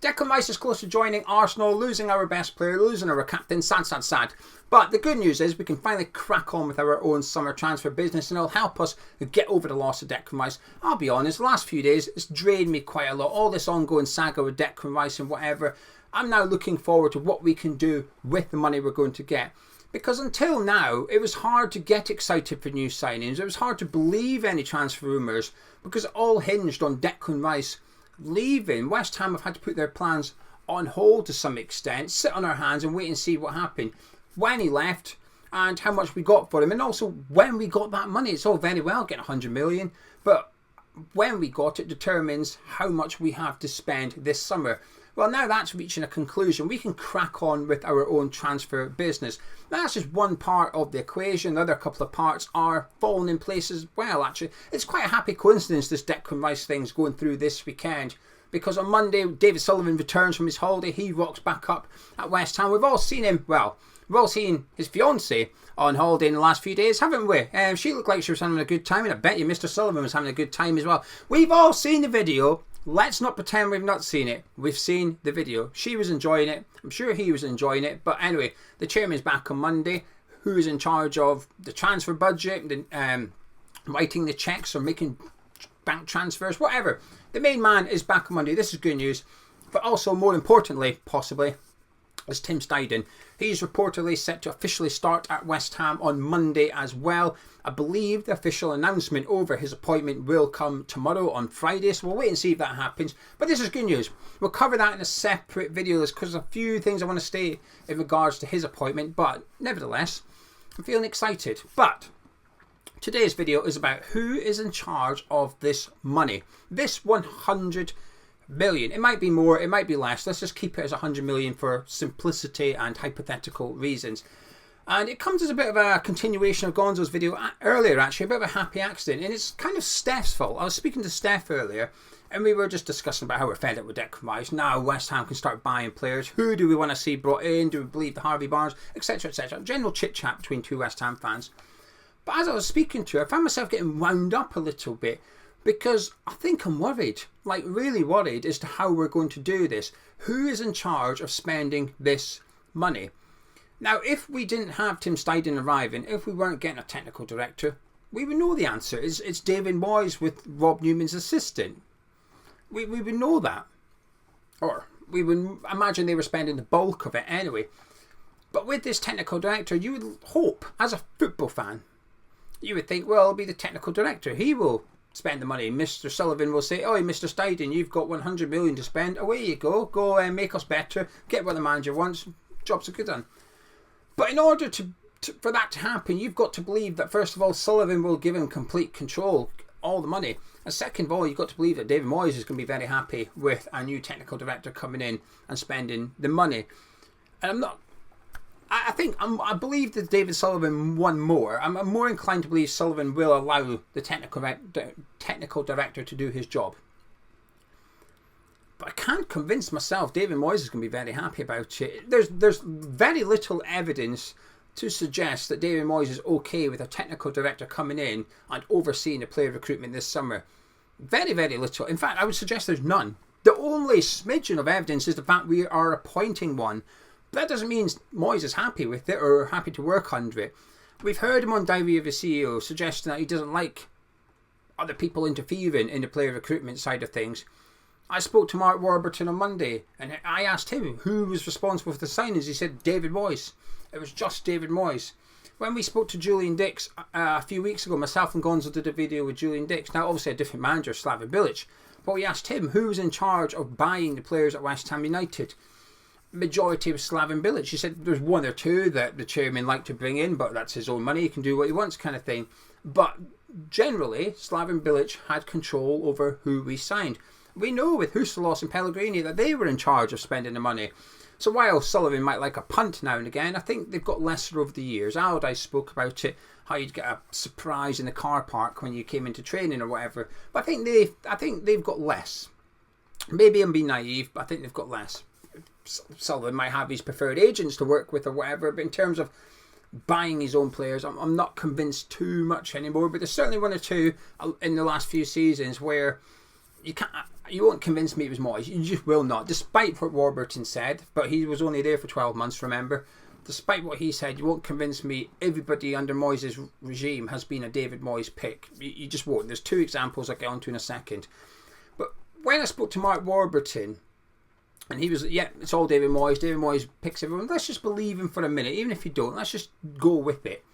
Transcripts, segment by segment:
Declan Rice is close to joining Arsenal, losing our best player, losing our captain, sad. But the good news is we can finally crack on with our own summer transfer business and it'll help us get over the loss of Declan Rice. I'll be honest, the last few days it's drained me quite a lot, all this ongoing saga with Declan Rice and whatever. I'm now looking forward to what we can do with the money we're going to get. Because until now, it was hard to get excited for new signings. It was hard to believe any transfer rumours because it all hinged on Declan Rice leaving. West Ham have had to put their plans on hold to some extent, sit on our hands and wait and see what happened when he left and how much we got for him, and also when we got that money. It's all very well getting 100 million, but when we got it determines how much we have to spend this summer. Well, now that's reaching a conclusion. We can crack on with our own transfer business. That's just one part of the equation. The other couple of parts are falling in place as well, actually. It's quite a happy coincidence this Declan Rice thing's going through this weekend. Because on Monday, David Sullivan returns from his holiday. He rocks back up at West Ham. We've all seen him, well, we've all seen his fiancée on holiday in the last few days, haven't we? She looked like she was having a good time, and I bet you Mr. Sullivan was having a good time as well. We've all seen the video. Let's not pretend we've not seen it. We've seen the video. She was enjoying it. I'm sure he was enjoying it. But anyway, the chairman's back on Monday. Who is in charge of the transfer budget, writing the checks or making bank transfers, whatever. The main man is back on Monday. This is good news. But also, more importantly, possibly, is Tim Steidten. He's reportedly set to officially start at West Ham on Monday as well. I believe the official announcement over his appointment will come tomorrow on Friday, so we'll wait and see if that happens. But this is good news. We'll cover that in a separate video because there's a few things I want to say in regards to his appointment, but nevertheless, I'm feeling excited. But today's video is about who is in charge of this money. This 100 million. It might be more, it might be less. Let's just keep it as 100 million for simplicity and hypothetical reasons. And it comes as a bit of a continuation of Gonzo's video earlier, actually, a bit of a happy accident. And it's kind of Steph's fault. I was speaking to Steph earlier and we were just discussing about how we're fed up with Declan Rice. Now West Ham can start buying players. Who do we want to see brought in? Do we believe the Harvey Barnes? Etc, etc. General chit-chat between two West Ham fans. But as I was speaking to her, I found myself getting wound up a little bit because I think I'm worried, like really worried as to how we're going to do this. Who is in charge of spending this money? Now, if we didn't have Tim Steidten arriving, if we weren't getting a technical director, we would know the answer. It's David Moyes with Rob Newman's assistant. We would know that. Or we would imagine they were spending the bulk of it anyway. But with this technical director, you would hope, as a football fan, you would think, well, it'll be the technical director. He will spend the money. Mr. Sullivan will say, oh, Mr. Steidten, you've got 100 million to spend. Away you go. Go and make us better. Get what the manager wants. Jobs are good done. But in order for that to happen, you've got to believe that, first of all, Sullivan will give him complete control, all the money. And second of all, you've got to believe that David Moyes is going to be very happy with a new technical director coming in and spending the money. And I believe that David Sullivan won more. I'm more inclined to believe Sullivan will allow the technical director to do his job. But I can't convince myself David Moyes is going to be very happy about it. There's very little evidence to suggest that David Moyes is okay with a technical director coming in and overseeing the player recruitment this summer. Very, very little. In fact, I would suggest there's none. The only smidgen of evidence is the fact we are appointing one. But that doesn't mean Moyes is happy with it or happy to work under it. We've heard him on Diary of a CEO suggesting that he doesn't like other people interfering in the player recruitment side of things. I spoke to Mark Warburton on Monday and I asked him who was responsible for the signings. He said David Moyes. It was just David Moyes. When we spoke to Julian Dix a few weeks ago, myself and Gonzo did a video with Julian Dix. Now obviously a different manager, Slaven Bilic. But we asked him who was in charge of buying the players at West Ham United. Majority was Slaven Bilic. He said there's one or two that the chairman liked to bring in, but that's his own money, he can do what he wants kind of thing. But generally, Slaven Bilic had control over who we signed. We know with Huselos and Pellegrini that they were in charge of spending the money. So while Sullivan might like a punt now and again, I think they've got lesser over the years. Allardyce spoke about it, how you'd get a surprise in the car park when you came into training or whatever. But I think they've got less. Maybe I'm being naive, but I think they've got less. Sullivan might have his preferred agents to work with or whatever, but in terms of buying his own players, I'm not convinced too much anymore. But there's certainly one or two in the last few seasons where You won't convince me it was Moyes. You just will not. Despite what Warburton said, but he was only there for 12 months, remember. Despite what he said, you won't convince me everybody under Moyes' regime has been a David Moyes pick. You just won't. There's 2 examples I'll get onto in a second. But when I spoke to Mark Warburton, and he was, yeah, it's all David Moyes. David Moyes picks everyone. Let's just believe him for a minute. Even if you don't, let's just go with it.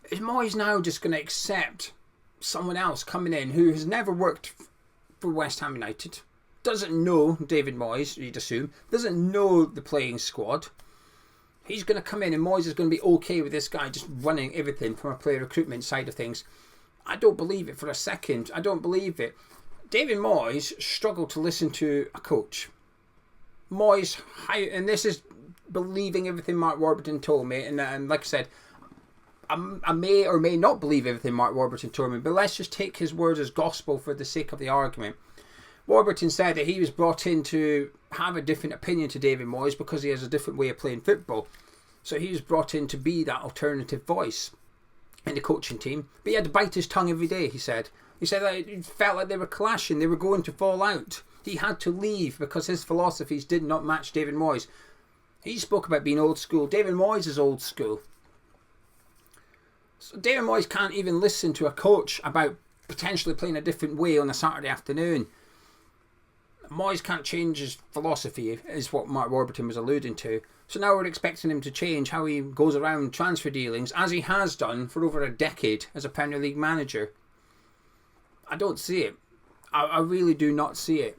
Is Moyes now just going to accept someone else coming in who has never worked for West Ham United, doesn't know David Moyes, you'd assume, doesn't know the playing squad? He's going to come in and Moyes is going to be okay with this guy just running everything from a player recruitment side of things. I don't believe it for a second. I don't believe it. David Moyes struggled to listen to a coach. Moyes, and this is believing everything Mark Warburton told me, and like I said, I may or may not believe everything Mark Warburton told me, but let's just take his words as gospel for the sake of the argument. Warburton said that he was brought in to have a different opinion to David Moyes because he has a different way of playing football. So he was brought in to be that alternative voice in the coaching team. But he had to bite his tongue every day, he said. He said that it felt like they were clashing, they were going to fall out. He had to leave because his philosophies did not match David Moyes. He spoke about being old school. David Moyes is old school. So David Moyes can't even listen to a coach about potentially playing a different way on a Saturday afternoon. Moyes can't change his philosophy, is what Mark Warburton was alluding to. So now we're expecting him to change how he goes around transfer dealings, as he has done for over a decade as a Premier League manager. I don't see it. I really do not see it.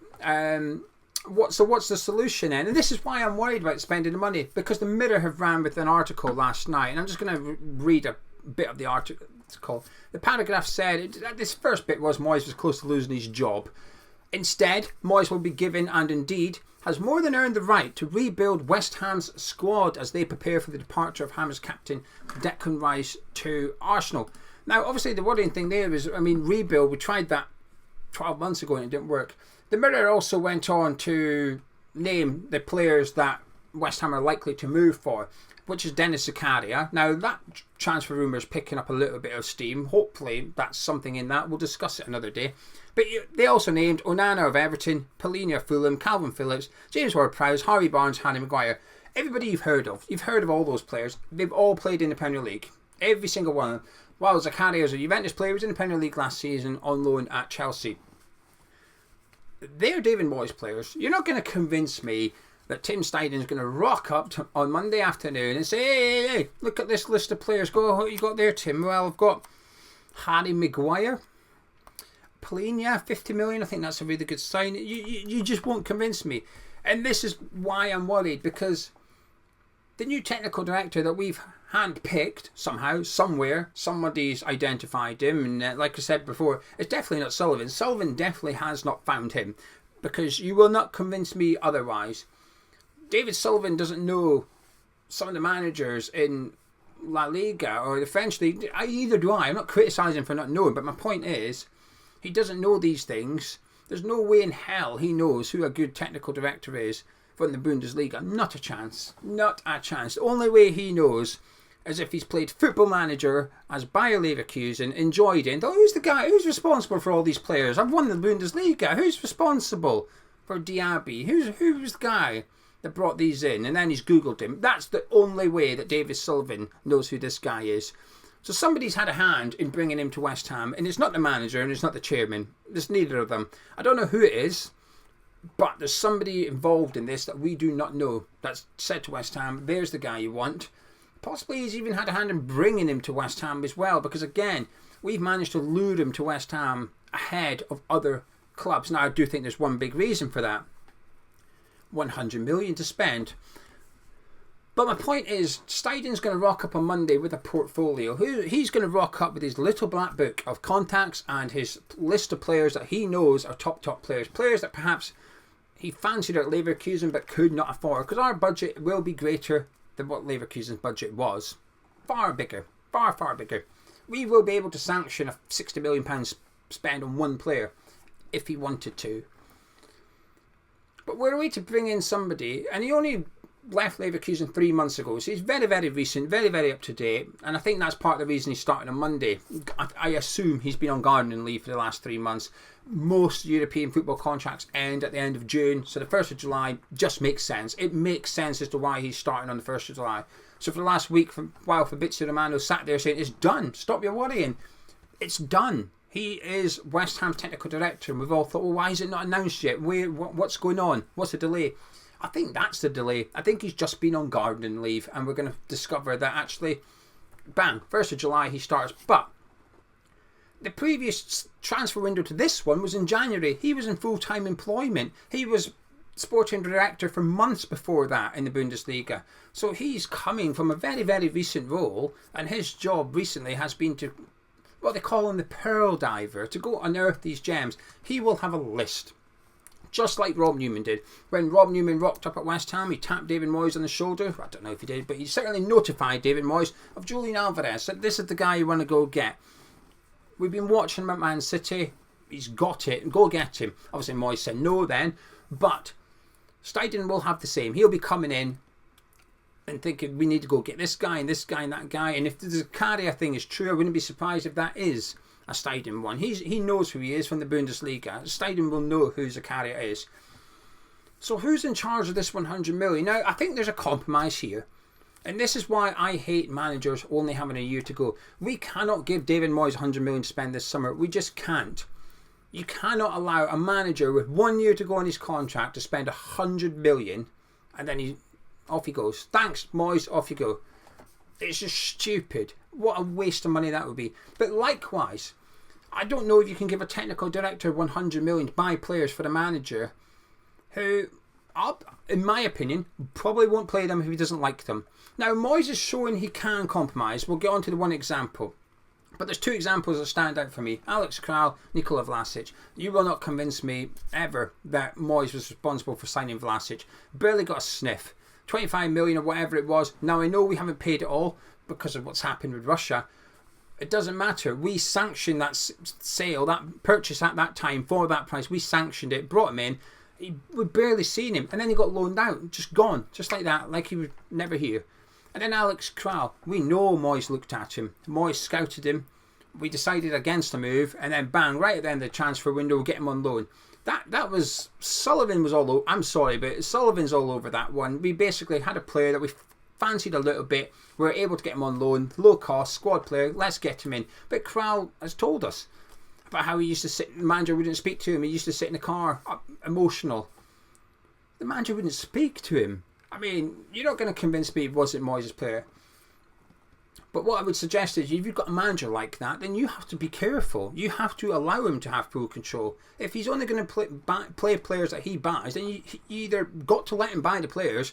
What's the solution then? And this is why I'm worried about spending the money, because the Mirror have ran with an article last night, and I'm just going to read a bit of the article. The paragraph said, this first bit was Moyes was close to losing his job. Instead, Moyes will be given, and indeed has more than earned the right, to rebuild West Ham's squad as they prepare for the departure of Ham's captain Declan Rice to Arsenal. Now, obviously, the worrying thing there is, rebuild, we tried that 12 months ago and it didn't work. The Mirror also went on to name the players that West Ham are likely to move for, which is Dennis Zakaria. Now, that transfer rumour is picking up a little bit of steam. Hopefully, that's something in that. We'll discuss it another day. But they also named Onana of Everton, Polina of Fulham, Calvin Phillips, James Ward-Prowse, Harvey Barnes, Harry Maguire. Everybody you've heard of. You've heard of all those players. They've all played in the Premier League. Every single one of them. While Zakaria is a Juventus player, he was in the Premier League last season on loan at Chelsea. They're David Moyes players. You're not going to convince me that Tim Steidten is going to rock up on Monday afternoon and say, hey, look at this list of players. Go, what you got there, Tim? Well, I've got Harry Maguire, Polina, 50 million. I think that's a really good sign. You just won't convince me. And this is why I'm worried, because the new technical director that we've handpicked somehow, somewhere, somebody's identified him. And like I said before, it's definitely not Sullivan. Sullivan definitely has not found him, because you will not convince me otherwise. David Sullivan doesn't know some of the managers in La Liga or the French League. Either do I. I'm not criticising for not knowing, but my point is, he doesn't know these things. There's no way in hell he knows who a good technical director is from the Bundesliga. Not a chance. Not a chance. The only way he knows is if he's played Football Manager as Bayer Leverkusen, enjoyed it, and thought, who's the guy? Who's responsible for all these players? I've won the Bundesliga. Who's responsible for Diaby? Who's the guy that brought these in? And then he's Googled him. That's the only way that David Sullivan knows who this guy is. So somebody's had a hand in bringing him to West Ham, and it's not the manager and it's not the chairman. It's neither of them. I don't know who it is, but there's somebody involved in this that we do not know that's said to West Ham, there's the guy you want. Possibly he's even had a hand in bringing him to West Ham as well, because again, we've managed to lure him to West Ham ahead of other clubs. Now, I do think there's one big reason for that. 100 million to spend. But my point is, Steidten's going to rock up on Monday with a portfolio. He's going to rock up with his little black book of contacts and his list of players that he knows are top players. Players that perhaps he fancied at Leverkusen but could not afford. Because our budget will be greater than what Leverkusen's budget was. Far bigger. Far bigger. We will be able to sanction a £60 million spend on one player if he wanted to. But were we to bring in somebody, and he only left Leverkusen 3 months ago, so he's very, very recent, very, very up to date, and I think that's part of the reason he's starting on Monday. I assume he's been on gardening leave for the last 3 months. Most European football contracts end at the end of June, so the 1st of July just makes sense. It makes sense as to why he's starting on the 1st of July. So for the last week, while Fabrizio Romano sat there saying, it's done, stop your worrying, it's done. He is West Ham's technical director, and we've all thought, well, why is it not announced yet? What's going on? What's the delay? I think that's the delay. I think he's just been on gardening leave, and we're going to discover that actually, bang, 1st of July he starts. But the previous transfer window to this one was in January. He was in full-time employment. He was sporting director for months before that in the Bundesliga. So he's coming from a very, very recent role, and his job recently has been to, what they call him, the pearl diver, to go unearth these gems. He will have a list, just like Rob Newman did. When Rob Newman rocked up at West Ham, he tapped David Moyes on the shoulder. I don't know if he did, but he certainly notified David Moyes of Julian Alvarez, said this is the guy you want to go get. We've been watching him at Man City. He's got it. Go get him. Obviously, Moyes said no then, but Steidten will have the same. He'll be coming in and thinking, we need to go get this guy and this guy and that guy. And if the Zakaria thing is true, I wouldn't be surprised if that is a Steidten one. He knows who he is from the Bundesliga. Steidten will know who Zakaria is. So who's in charge of this 100 million? Now, I think there's a compromise here. And this is why I hate managers only having a year to go. We cannot give David Moyes 100 million to spend this summer. We just can't. You cannot allow a manager with 1 year to go on his contract to spend 100 million and then off he goes. Thanks, Moyes, off you go. It's just stupid. What a waste of money that would be. But likewise, I don't know if you can give a technical director 100 million to buy players for the manager who, in my opinion, probably won't play them if he doesn't like them. Now, Moyes is showing he can compromise. We'll get on to the one example. But there's 2 examples that stand out for me. Alex Kral, Nikola Vlasic. You will not convince me ever that Moyes was responsible for signing Vlasic. Barely got a sniff. 25 million or whatever it was. Now, I know we haven't paid it all because of what's happened with Russia. It doesn't matter. We sanctioned that sale, that purchase at that time for that price. We sanctioned it, brought him in. We'd barely seen him. And then he got loaned out. Just gone. Just like that. Like he was never here. And then Alex Kral. We know Moyes looked at him. Moyes scouted him. We decided against the move. And then bang, right at the end of the transfer window, we'll get him on loan. That was, Sullivan was all over, I'm sorry, but Sullivan's all over that one. We basically had a player that we fancied a little bit. We were able to get him on loan, low cost, squad player, let's get him in. But Kral has told us about how he used to sit, the manager wouldn't speak to him, he used to sit in the car, emotional. The manager wouldn't speak to him. I mean, you're not going to convince me he wasn't Moyes' player. But what I would suggest is, if you've got a manager like that, then you have to be careful. You have to allow him to have full control. If he's only going to play players that he buys, then you either got to let him buy the players,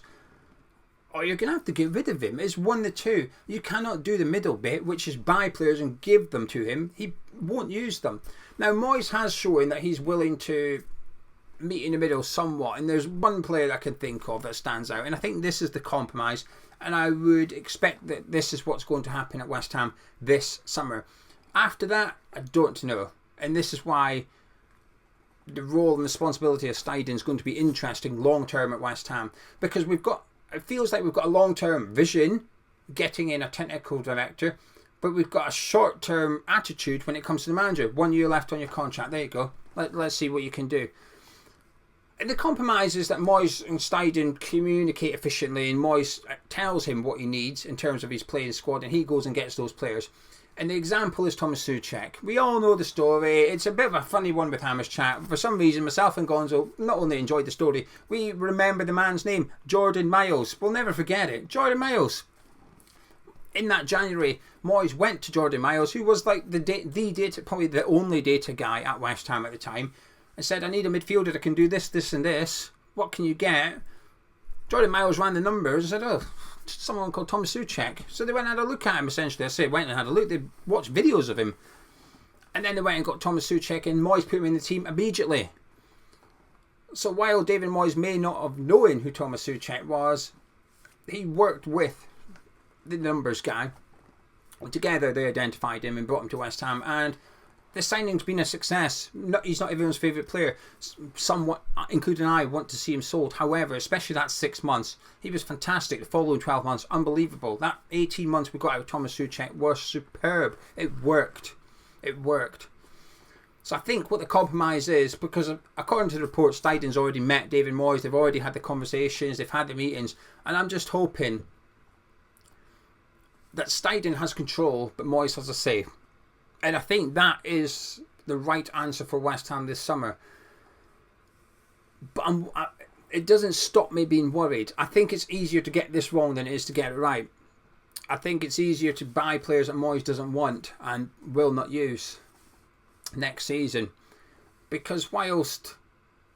or you're going to have to get rid of him. It's one of the two. You cannot do the middle bit, which is buy players and give them to him. He won't use them. Now, Moyes has shown that he's willing to meet in the middle somewhat, and there's one player that I can think of that stands out, and I think this is the compromise. And I would expect that this is what's going to happen at West Ham this summer. After that, I don't know. And this is why the role and responsibility of Steidten is going to be interesting long term at West Ham. Because it feels like we've got a long term vision, getting in a technical director, but we've got a short term attitude when it comes to the manager. 1 year left on your contract. There you go. Let's see what you can do. And the compromise is that Moyes and Steidten communicate efficiently, and Moyes tells him what he needs in terms of his playing squad, and he goes and gets those players. And the example is Thomas Souček. We all know the story. It's a bit of a funny one with Hammers Chat. For some reason, myself and Gonzo not only enjoyed the story, we remember the man's name, Jordan Miles. We'll never forget it. Jordan Miles. In that January, Moyes went to Jordan Miles, who was like the data, probably the only data guy at West Ham at the time, and said, I need a midfielder that can do this, this and this. What can you get? Jordan Miles ran the numbers and said, oh, someone called Thomas Souček. So they went and had a look at him, essentially. I say went and had a look. They watched videos of him. And then they went and got Thomas Souček, and Moyes put him in the team immediately. So while David Moyes may not have known who Thomas Souček was, he worked with the numbers guy. Together they identified him and brought him to West Ham, and the signing's been a success. He's not everyone's favourite player. Somewhat, including I, want to see him sold. However, especially that 6 months, he was fantastic. The following 12 months, unbelievable. That 18 months we got out of Thomas Souček was superb. It worked. It worked. So I think what the compromise is, because according to the report, Steidten's already met David Moyes. They've already had the conversations. They've had the meetings. And I'm just hoping that Steidten has control, but Moyes has a say. And I think that is the right answer for West Ham this summer. But it doesn't stop me being worried. I think it's easier to get this wrong than it is to get it right. I think it's easier to buy players that Moyes doesn't want and will not use next season. Because whilst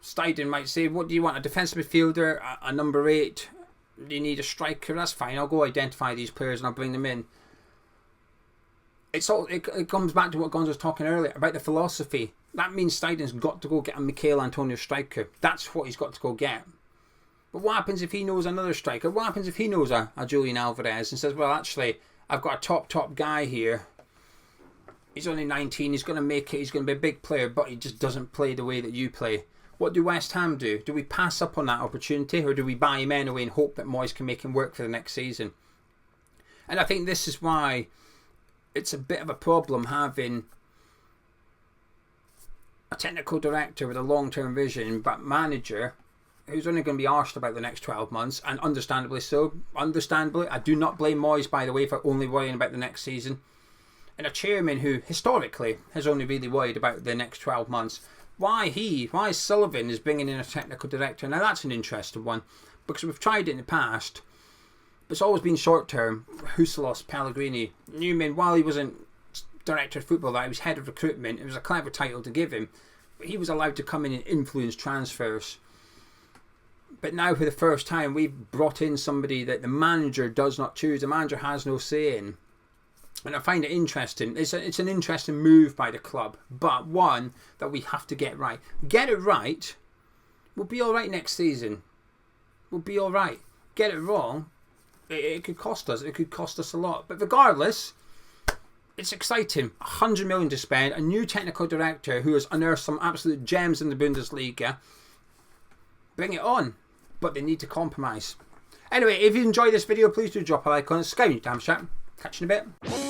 Steidten might say, what do you want, a defensive midfielder, a number 8? Do you need a striker? That's fine. I'll go identify these players and I'll bring them in. It comes back to what Gonzo was talking earlier about the philosophy. That means Steidten's got to go get a Mikel Antonio striker. That's what he's got to go get. But what happens if he knows another striker? What happens if he knows a Julian Alvarez and says, well, actually, I've got a top guy here. He's only 19. He's going to make it. He's going to be a big player, but he just doesn't play the way that you play. What do West Ham do? Do we pass up on that opportunity, or do we buy him anyway and hope that Moyes can make him work for the next season? And I think this is why it's a bit of a problem having a technical director with a long-term vision, but manager who's only going to be arsed about the next 12 months, and understandably so. Understandably, I do not blame Moyes, by the way, for only worrying about the next season. And a chairman who, historically, has only really worried about the next 12 months. Why Sullivan is bringing in a technical director? Now, that's an interesting one, because we've tried it in the past, but it's always been short-term. Huselos, Pellegrini, Newman, while he wasn't director of football, he was head of recruitment. It was a clever title to give him, but he was allowed to come in and influence transfers. But now, for the first time, we've brought in somebody that the manager does not choose. The manager has no say in. And I find it interesting. It's an interesting move by the club, but one that we have to get right. Get it right, we'll be all right next season. We'll be all right. Get it wrong, it could cost us. It could cost us a lot. But regardless, it's exciting. 100 million to spend. A new technical director who has unearthed some absolute gems in the Bundesliga. Bring it on. But they need to compromise. Anyway, if you enjoyed this video, please do drop a like on it. Subscribe, you damn chat. Catch you in a bit.